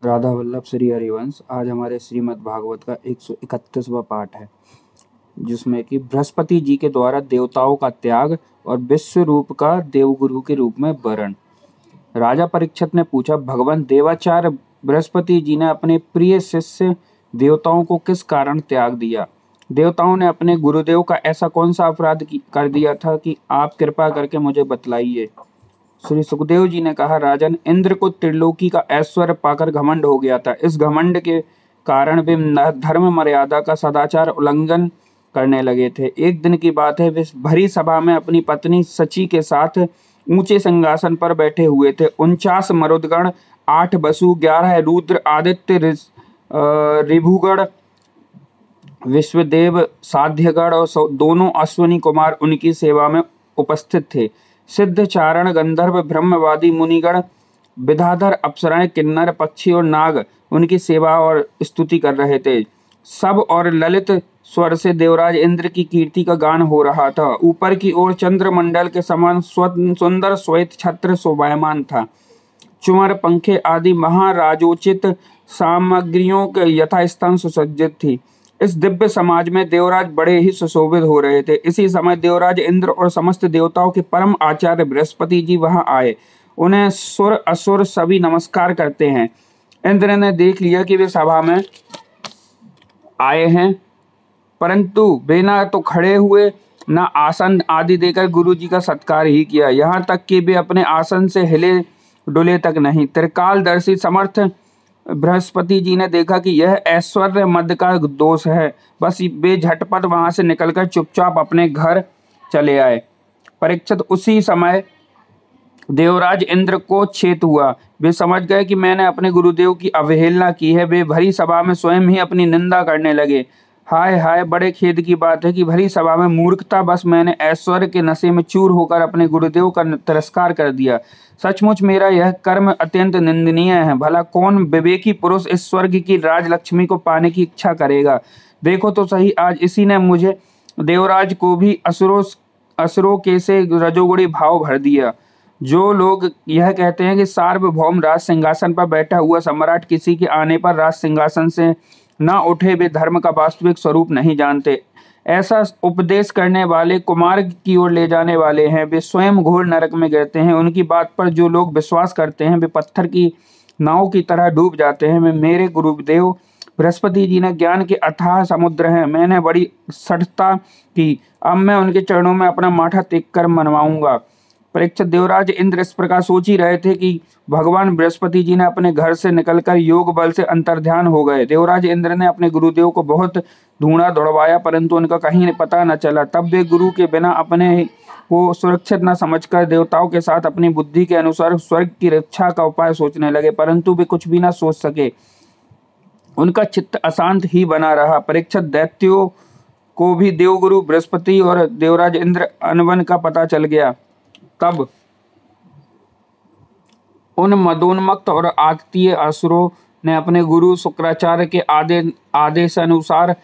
राधा वल्लभ श्री हरिवंश। आज हमारे श्रीमद् भागवत का 131वां पाठ है, जिसमें कि बृहस्पति जी के द्वारा देवताओं का त्याग और विश्व रूप का देवगुरु के रूप में वर्ण। राजा परीक्षित ने पूछा, भगवान देवाचार्य बृहस्पति जी ने अपने प्रिय शिष्य देवताओं को किस कारण त्याग दिया? देवताओं ने अपने गुरुदेव का ऐसा कौन सा अपराध कर दिया था कि आप कृपा करके मुझे बतलाइए। श्री सुखदेव जी ने कहा, राजन, इंद्र को त्रिलोकी का ऐश्वर्य पाकर घमंड हो गया था। इस घमंड के कारण वे धर्म मर्यादा का सदाचार उल्लंघन करने लगे थे। एक दिन की बात है, वे भरी सभा में अपनी पत्नी सची के साथ ऊंचे सिंहासन पर बैठे हुए थे। 49 मरुदगण, 8 वसु, 11 रुद्र, आदित्य, ऋभुगण, विश्वदेव, साध्यगण और दोनों अश्विनी कुमार उनकी सेवा में उपस्थित थे। सिद्ध, चारण, गंधर्व, ब्रह्मवादी, मुनिगण, विद्याधर, अप्सराएं, किन्नर, पक्षी और नाग उनकी सेवा और स्तुति कर रहे थे। सब और ललित स्वर से देवराज इंद्र की कीर्ति का गान हो रहा था। ऊपर की ओर चंद्रमंडल के समान सुंदर श्वेत छत्र शोभायमान था। चुमर, पंखे आदि महाराजोचित सामग्रियों के यथास्थान सुसज्जित थी। इस दिव्य समाज में देवराज बड़े ही सुशोभित हो रहे थे। इसी समय देवराज इंद्र और समस्त देवताओं के परम आचार्य बृहस्पति जी वहां आए। उन्हें सुर असुर सभी नमस्कार करते हैं। इंद्र ने देख लिया कि वे सभा में आए हैं, परंतु वे ना तो खड़े हुए, ना आसन आदि देकर गुरु जी का सत्कार ही किया। यहाँ तक कि वे अपने आसन से हिले डुले तक नहीं। त्रिकालदर्शी समर्थ बृहस्पति जी ने देखा कि यह ऐश्वर्य मद का दोष है। बस वे झटपट वहां से निकलकर चुपचाप अपने घर चले आए। परीक्षित, उसी समय देवराज इंद्र को चेत हुआ। वे समझ गए कि मैंने अपने गुरुदेव की अवहेलना की है। वे भरी सभा में स्वयं ही अपनी निंदा करने लगे। हाय हाय, बड़े खेद की बात है कि भरी सभा में मूर्खता बस मैंने ऐश्वर्य के नशे में चूर होकर अपने गुरुदेव का तिरस्कार कर दिया। सचमुच मेरा यह कर्म अत्यंत निंदनीय है। भला कौन विवेकी पुरुष इस स्वर्ग की राजलक्ष्मी को पाने की इच्छा करेगा? देखो तो सही, आज इसी ने मुझे देवराज को भी असुरों के से रजोगुणी भाव भर दिया। जो लोग यह कहते हैं कि सार्वभौम राज सिंहासन पर बैठा हुआ सम्राट किसी के आने पर राज सिंहासन से न उठे, वे धर्म का वास्तविक स्वरूप नहीं जानते। ऐसा उपदेश करने वाले कुमार की ओर ले जाने वाले हैं। वे स्वयं घोर नरक में गिरते हैं। उनकी बात पर जो लोग विश्वास करते हैं वे पत्थर की नाव की तरह डूब जाते हैं। मेरे गुरुदेव बृहस्पति जी ने ज्ञान के अथाह समुद्र हैं। मैंने बड़ी सठता की, अब मैं उनके चरणों में अपना माथा टेक कर मनवाऊंगा। परीक्षित, देवराज इंद्र इस प्रकार सोच ही रहे थे कि भगवान बृहस्पति जी ने अपने घर से निकलकर योग बल से अंतर्ध्यान हो गए। देवराज इंद्र ने अपने गुरुदेव को बहुत ढूंढा दौड़वाया, परंतु उनका कहीं पता न चला। तब वे गुरु के बिना अपने को सुरक्षित न समझकर देवताओं के साथ अपनी बुद्धि के अनुसार स्वर्ग की रक्षा का उपाय सोचने लगे, परंतु वे कुछ भी न सोच सके। उनका चित्त अशांत ही बना रहा। परीक्षित, दैत्यों को भी देवगुरु बृहस्पति और देवराज इंद्र अनबन का पता चल गया। तब उन मदोन्मत्त और आततीय असुरों ने अपने गुरु शुक्राचार्य के आदेशानुसार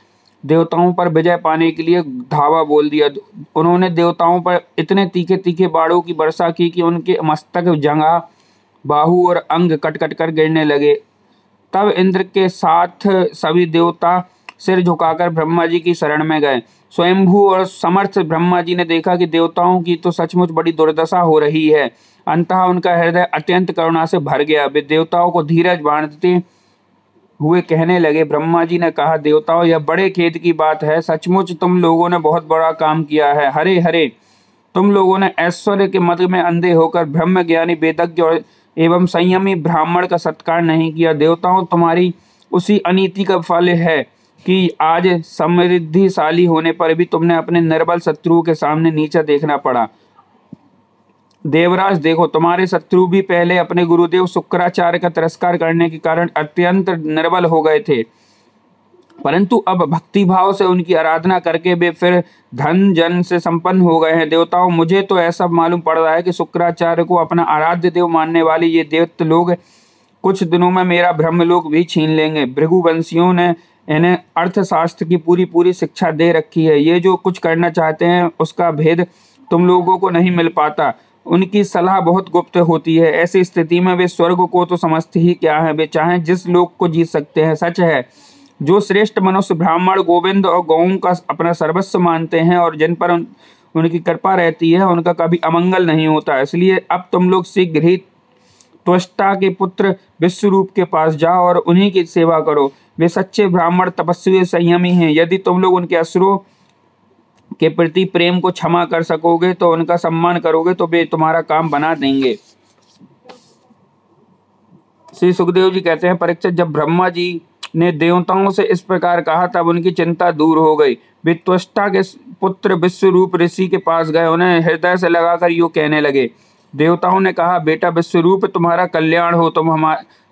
देवताओं पर विजय पाने के लिए धावा बोल दिया। उन्होंने देवताओं पर इतने तीखे तीखे बाणों की वर्षा की कि उनके मस्तक, जंघा, बाहु और अंग कट कट कर गिरने लगे। तब इंद्र के साथ सभी देवता सिर झुकाकर ब्रह्मा जी की शरण में गए। स्वयंभू और समर्थ ब्रह्मा जी ने देखा कि देवताओं की तो सचमुच बड़ी दुर्दशा हो रही है। अंततः उनका हृदय अत्यंत करुणा से भर गया। वे देवताओं को धीरज बांधते हुए कहने लगे, ब्रह्मा जी ने कहा, देवताओं, यह बड़े खेद की बात है। सचमुच तुम लोगों ने बहुत बड़ा काम किया है। हरे हरे, तुम लोगों ने ऐश्वर्य के मद में अंधे होकर ब्रह्म ज्ञानी, वेदज्ञ और एवं संयमी ब्राह्मण का सत्कार नहीं किया। देवताओं, तुम्हारी उसी अनीति का फल है कि आज समृद्धिशाली होने पर भी तुमने अपने निर्बल शत्रुओं के सामने नीचा देखना पड़ा। देवराज, देखो, तुम्हारे शत्रु भी पहले अपने गुरुदेव शुक्राचार्य का तिरस्कार करने के कारण अत्यंत निर्बल हो गए थे, परंतु अब भक्ति भाव से उनकी आराधना करके वे फिर धन जन से संपन्न हो गए हैं। देवताओं, मुझे तो ऐसा मालूम पड़ रहा है कि शुक्राचार्य को अपना आराध्य देव मानने वाले ये दैत्य लोग कुछ दिनों में मेरा ब्रह्मलोक भी छीन लेंगे। भृगुवंशियों ने इन्हें अर्थशास्त्र की पूरी शिक्षा दे रखी है। ये जो कुछ करना चाहते हैं उसका भेद तुम लोगों को नहीं मिल पाता। उनकी सलाह बहुत गुप्त होती है। ऐसी स्थिति में वे स्वर्ग को तो समझते ही क्या है, वे चाहें जिस लोक को जीत सकते हैं। सच है, जो श्रेष्ठ मनुष्य ब्राह्मण गोविंद और गौओं का अपना सर्वस्व मानते हैं और जिन पर उनकी कृपा रहती है, उनका कभी अमंगल नहीं होता। इसलिए अब तुम लोग शीघ्र ही त्वष्टा के पुत्र विश्वरूप के पास जाओ और उन्हीं की सेवा करो। वे सच्चे ब्राह्मण, तपस्वी, संयमी हैं। यदि तुम लोग उनके असुरों के प्रति प्रेम को क्षमा कर सकोगे, तो उनका सम्मान करोगे, तो वे तुम्हारा काम बना देंगे। श्री सुखदेव जी कहते हैं, परीक्षित, जब ब्रह्मा जी ने देवताओं से इस प्रकार कहा तब उनकी चिंता दूर हो गई। वे त्वष्टा के पुत्र विश्वरूप ऋषि के पास गए, उन्हें हृदय से लगाकर यूं कहने लगे। देवताओं ने कहा, बेटा विश्वरूप, तुम्हारा कल्याण हो।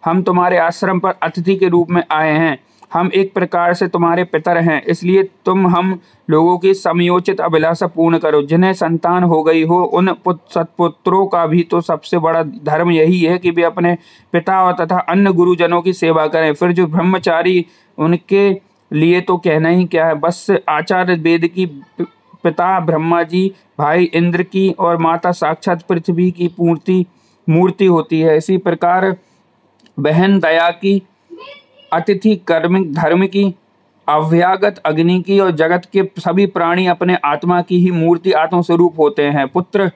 हम तुम्हारे आश्रम पर अतिथि के रूप में आए हैं। हम एक प्रकार से तुम्हारे पितर हैं, इसलिए तुम हम लोगों की समयोचित अभिलाषा पूर्ण करो। जिन्हें संतान हो गई हो, उन सत्पुत्रों का भी तो सबसे बड़ा धर्म यही है कि वे अपने पिता और तथा अन्य गुरुजनों की सेवा करें। फिर जो ब्रह्मचारी, उनके लिए तो कहना ही क्या है। बस आचार्य वेद की, पिता ब्रह्मा जी, भाई इंद्र की और माता साक्षात पृथ्वी की मूर्ति होती है। इसी प्रकार बहन दया की, अतिथि कर्मिक धर्म की, अव्यागत अग्नि की और जगत के सभी प्राणी अपने आत्मा की ही मूर्ति, आत्मस्वरूप होते हैं। पुत्र,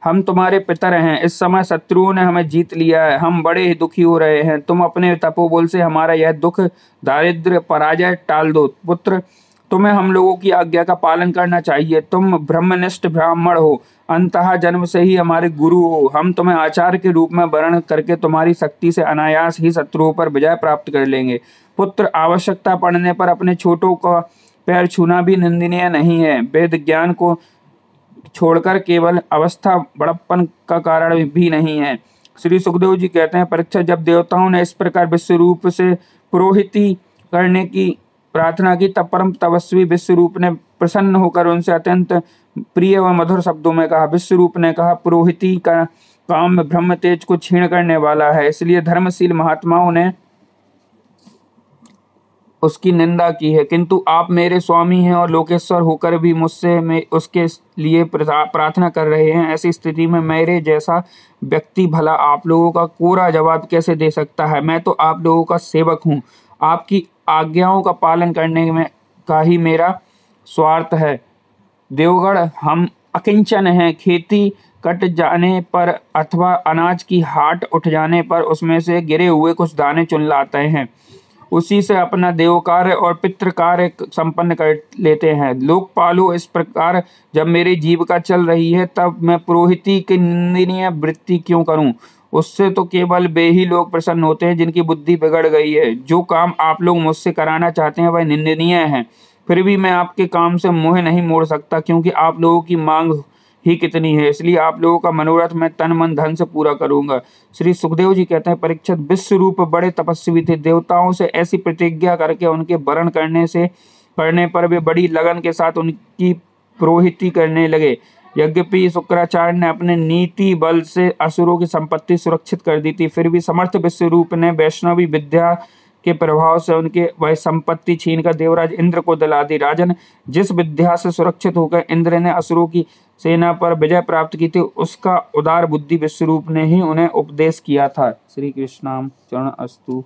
हम तुम्हारे पितर हैं। इस समय शत्रुओं ने हमें जीत लिया है, हम बड़े ही दुखी हो रहे हैं। तुम अपने तपोबल से हमारा यह दुख, दारिद्र्य, पराजय टाल दो। पुत्र, तुम्हें हम लोगों की आज्ञा का पालन करना चाहिए। तुम ब्रह्मनिष्ठ ब्राह्मण हो, अंतः जन्म से ही हमारे गुरु हो। हम तुम्हें आचार्य के रूप में वर्ण करके तुम्हारी शक्ति से अनायास ही शत्रुओं पर विजय प्राप्त कर लेंगे। पुत्र, आवश्यकता पड़ने पर अपने छोटों का पैर छूना भी निंदनीय नहीं है। वेद ज्ञान को छोड़कर केवल अवस्था बड़प्पन का कारण भी नहीं है। श्री सुखदेव जी कहते हैं, परीक्षित, जब देवताओं ने इस प्रकार विश्वरूप से पुरोहिती करने की प्रार्थना की, तब परम तपस्वी विश्वरूप ने प्रसन्न होकर उनसे अत्यंत प्रिय व मधुर शब्दों में कहा। विश्वरूप ने कहा, पुरोहिती का काम ब्रह्म तेज को क्षीण करने वाला है, इसलिए धर्मशील महात्माओं ने उसकी निंदा की है। किंतु आप मेरे स्वामी हैं और लोकेश्वर होकर भी मुझसे मैं उसके लिए प्रार्थना कर रहे हैं। ऐसी स्थिति में मेरे जैसा व्यक्ति भला आप लोगों का कोरा जवाब कैसे दे सकता है। मैं तो आप लोगों का सेवक हूँ, आपकी आज्ञाओं का पालन करने में का ही मेरा स्वार्थ है। देवगण, हम अकिंचन हैं। खेती कट जाने पर अथवा अनाज की हाट उठ जाने पर उसमें से गिरे हुए कुछ दाने चुन लाते हैं, उसी से अपना देव कार्य और पितृ कार्य संपन्न कर लेते हैं। लोकपालो, इस प्रकार जब मेरी जीविका चल रही है, तब मैं पुरोहिती की निंदनीय वृत्ति क्यों करूं। उससे तो केवल वे ही लोग प्रसन्न होते हैं जिनकी बुद्धि बिगड़ गई है। जो काम आप लोग मुझसे कराना चाहते हैं वह निंदनीय है। फिर भी मैं आपके काम से मुँह नहीं मोड़ सकता, क्योंकि आप लोगों की मांग ही कितनी है। इसलिए आप लोगों का मनोरथ मैं तन मन धन से पूरा करूंगा। श्री सुखदेव जी कहते हैं, परीक्षित, विश्वरूप बड़े तपस्वी थे। देवताओं से ऐसी प्रतिज्ञा करके उनके वरण करने पर वे बड़ी लगन के साथ उनकी पुरोहिती करने लगे। यद्यपि शुक्राचार्य ने अपने नीति बल से असुरों की संपत्ति सुरक्षित कर दी थी, फिर भी समर्थ विश्वरूप ने वैष्णवी विद्या के प्रभाव से उनके वह संपत्ति छीनकर देवराज इंद्र को दिला दी। राजन, जिस विद्या से सुरक्षित होकर इंद्र ने असुरों की सेना पर विजय प्राप्त की थी, उसका उदार बुद्धि विश्वरूप ने ही उन्हें उपदेश किया था। श्री कृष्णाम चरण अस्तु।